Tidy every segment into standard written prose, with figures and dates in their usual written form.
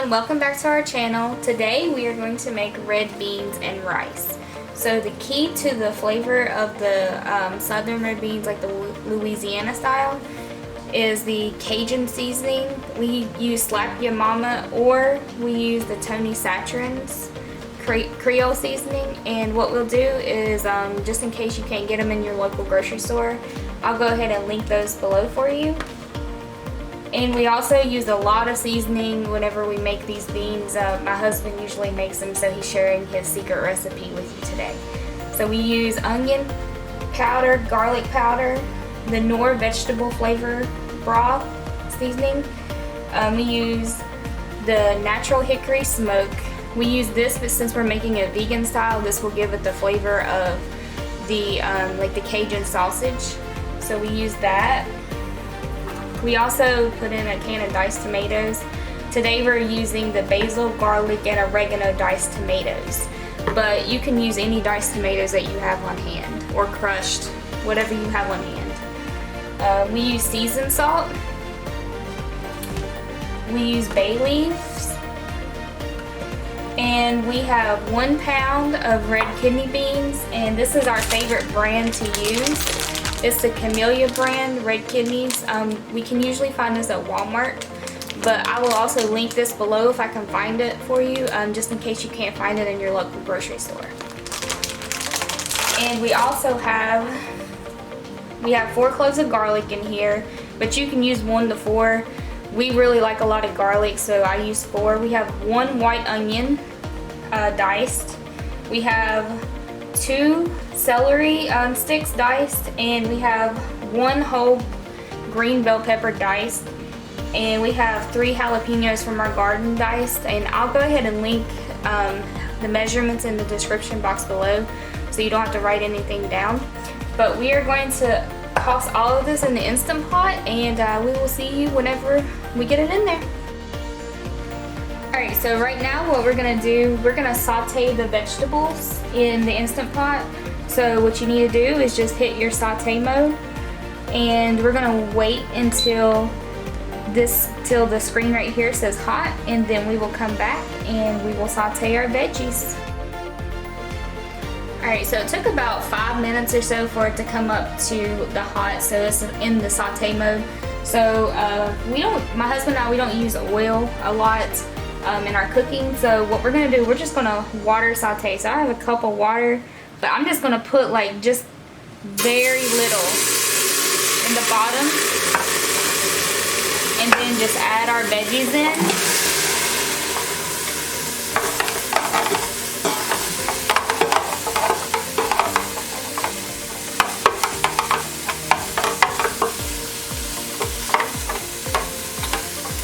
everyone, welcome back to our channel. Today we are going to make red beans and rice. So the key to the flavor of the southern red beans, like the Louisiana style, is the Cajun seasoning. We use Slap Ya Mama, or we use the Tony Satcharin's Creole seasoning. And what we'll do is, just in case you can't get them in your local grocery store, I'll go ahead and link those below for you. And we also use a lot of seasoning whenever we make these beans. My husband usually makes them, so he's sharing his secret recipe with you today. So we use onion powder, garlic powder, the Knorr vegetable flavor broth seasoning. We use the natural hickory smoke. We use this, but since we're making it vegan style, this will give it the flavor of the like the Cajun sausage. So we use that. We also put in a can of diced tomatoes. Today we're using the basil, garlic, and oregano diced tomatoes. But you can use any diced tomatoes that you have on hand, or crushed, whatever you have on hand. We use seasoned salt. We use bay leaves. And we have 1 pound of red kidney beans, and this is our favorite brand to use. It's the Camellia brand, red kidneys. We can usually find this at Walmart, but I will also link this below if I can find it for you, just in case you can't find it in your local grocery store. And we also have 4 cloves of garlic in here, but you can use 1 to 4. We really like a lot of garlic, so I use 4. We have 1 white onion diced. We have 2 celery sticks diced, and we have 1 whole green bell pepper diced, and we have 3 jalapenos from our garden diced. And I'll go ahead and link the measurements in the description box below, so you don't have to write anything down. But we are going to toss all of this in the Instant Pot, and we will see you whenever we get it in there. Alright, so right now what we're going to do, we're going to saute the vegetables in the Instant Pot. So what you need to do is just hit your saute mode, and we're going to wait until till the screen right here says hot, and then we will come back and we will saute our veggies. Alright, so it took about 5 minutes or so for it to come up to the hot, so it's in the saute mode. So my husband and I, we don't use oil a lot in our cooking. So what we're going to do, we're just going to water saute. So I have a cup of water, but I'm just going to put like just very little in the bottom, and then just add our veggies in.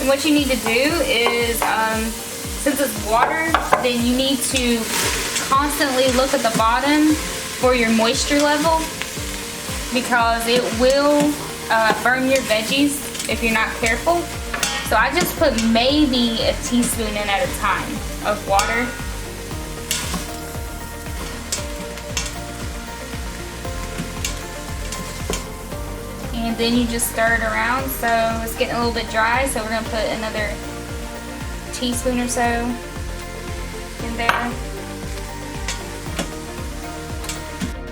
And what you need to do is, since it's water, then you need to constantly look at the bottom for your moisture level, because it will burn your veggies if you're not careful. So I just put maybe a teaspoon in at a time of water. And then you just stir it around. So it's getting a little bit dry, so we're going to put another teaspoon or so in there.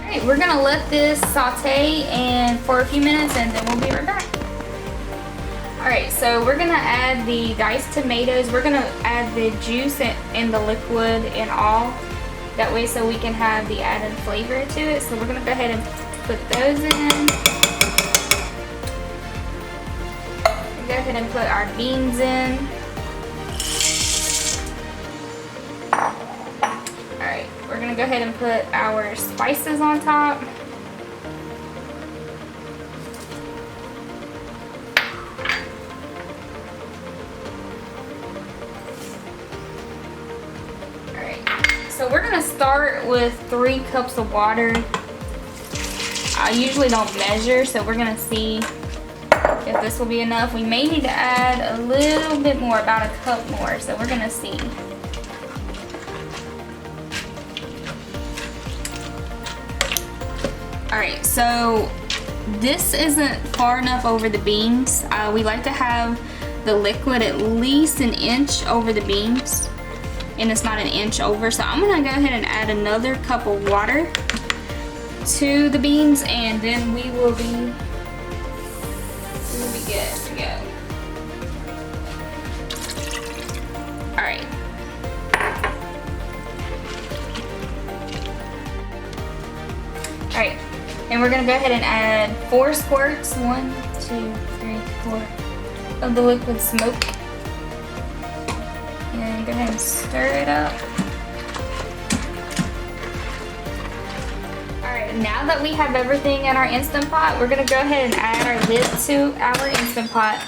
Alright, we're going to let this saute for a few minutes, and then we'll be right back. Alright, so we're going to add the diced tomatoes. We're going to add the juice and the liquid and all. That way, so we can have the added flavor to it. So we're going to go ahead and put those in. Go ahead and put our beans in. Alright, we're going to go ahead and put our spices on top. Alright, so we're going to start with 3 cups of water. I usually don't measure, so we're going to see if this will be enough. We may need to add a little bit more, about a cup more, so we're gonna see. Alright, so this isn't far enough over the beans. We like to have the liquid at least an inch over the beans, and it's not an inch over. So I'm gonna go ahead and add another cup of water to the beans, and then we will be good to go. All right. All right, and we're gonna go ahead and add 4 squirts, 1, 2, 3, 4, of the liquid smoke. And go ahead and stir it up. Alright, now that we have everything in our Instant Pot, we're gonna go ahead and add our lid to our Instant Pot.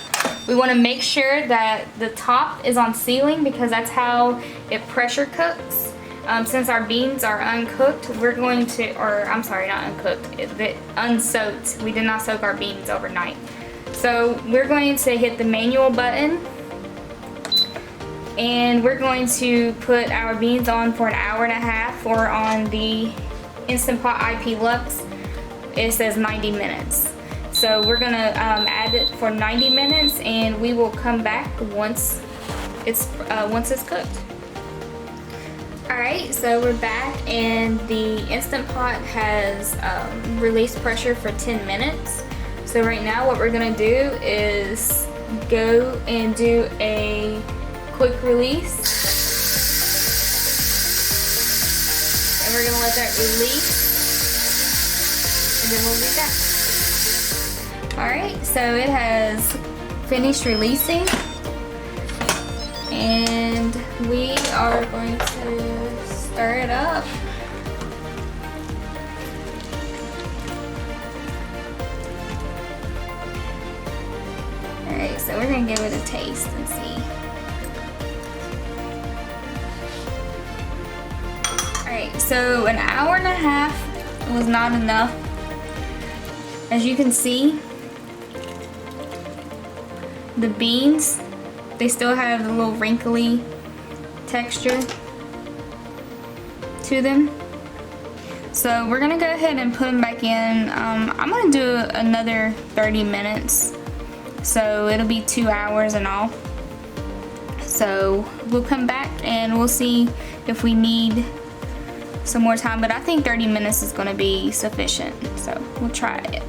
We wanna make sure that the top is on sealing because that's how it pressure cooks. Since our beans are uncooked, we're going to, or I'm sorry, not uncooked, unsoaked. We did not soak our beans overnight. So we're going to hit the manual button, and we're going to put our beans on for an hour and a half, or on the Instant Pot IP Lux, it says 90 minutes. So we're gonna add it for 90 minutes, and we will come back once it's cooked. Alright, so we're back, and the Instant Pot has released pressure for 10 minutes. So right now what we're going to do is go and do a quick release. And we're going to let that release, and then we'll be back. Alright, so it has finished releasing, and we are going to stir it up. Alright, so we're gonna give it a taste and see. Alright, so an hour and a half was not enough. As you can see, the beans, they still have a little wrinkly texture to them. So we're gonna go ahead and put them back in. I'm gonna do another 30 minutes. So it'll be 2 hours in all. So we'll come back and we'll see if we need some more time, but I think 30 minutes is gonna be sufficient. So we'll try it.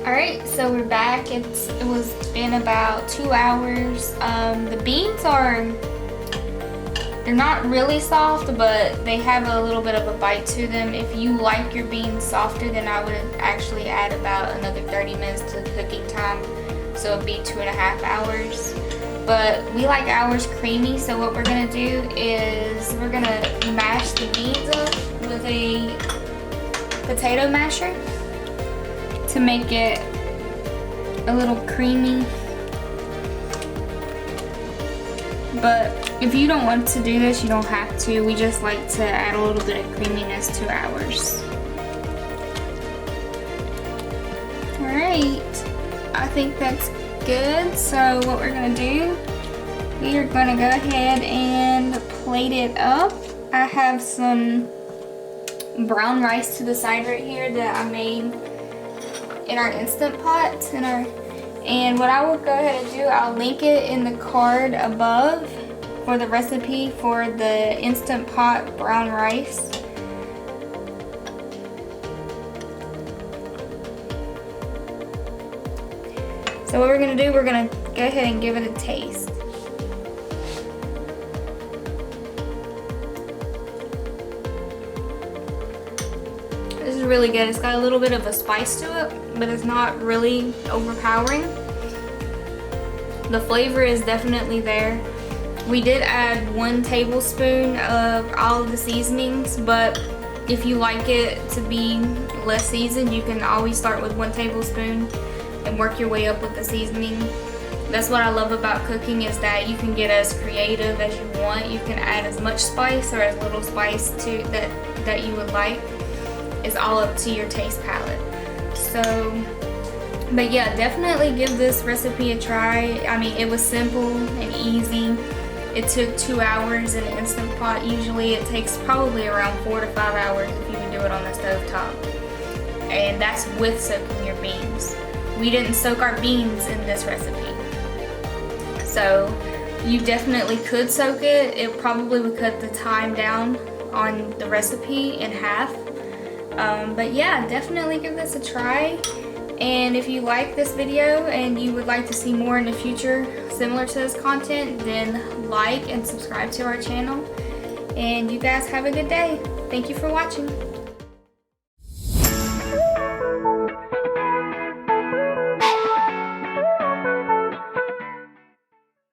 Alright, so we're back. It was been about 2 hours. The beans they're not really soft, but they have a little bit of a bite to them. If you like your beans softer, then I would actually add about another 30 minutes to the cooking time. So it'd be 2.5 hours. But we like ours creamy, so what we're gonna do is we're gonna mash the beans up with a potato masher to make it a little creamy. But if you don't want to do this, you don't have to. We just like to add a little bit of creaminess to ours. Alright, I think that's good. So what we're gonna do, we are gonna go ahead and plate it up. I have some brown rice to the side right here that I made in our Instant Pot. And what I will go ahead and do, I'll link it in the card above for the recipe for the Instant Pot brown rice. So what we're gonna do, we're gonna go ahead and give it a taste. This is really good. It's got a little bit of a spice to it, but it's not really overpowering. The flavor is definitely there. We did add 1 tablespoon of all of the seasonings, but if you like it to be less seasoned, you can always start with 1 tablespoon and work your way up with the seasoning. That's what I love about cooking, is that you can get as creative as you want. You can add as much spice or as little spice to that you would like. It's all up to your taste palette. So, but yeah, definitely give this recipe a try. I mean, it was simple and easy. It took 2 hours in an Instant Pot. Usually it takes probably around 4 to 5 hours if you can do it on the stovetop. And that's with soaking your beans. We didn't soak our beans in this recipe. So you definitely could soak it. It probably would cut the time down on the recipe in half. But yeah, definitely give this a try. And if you like this video and you would like to see more in the future similar to this content, then like and subscribe to our channel. And you guys have a good day. Thank you for watching.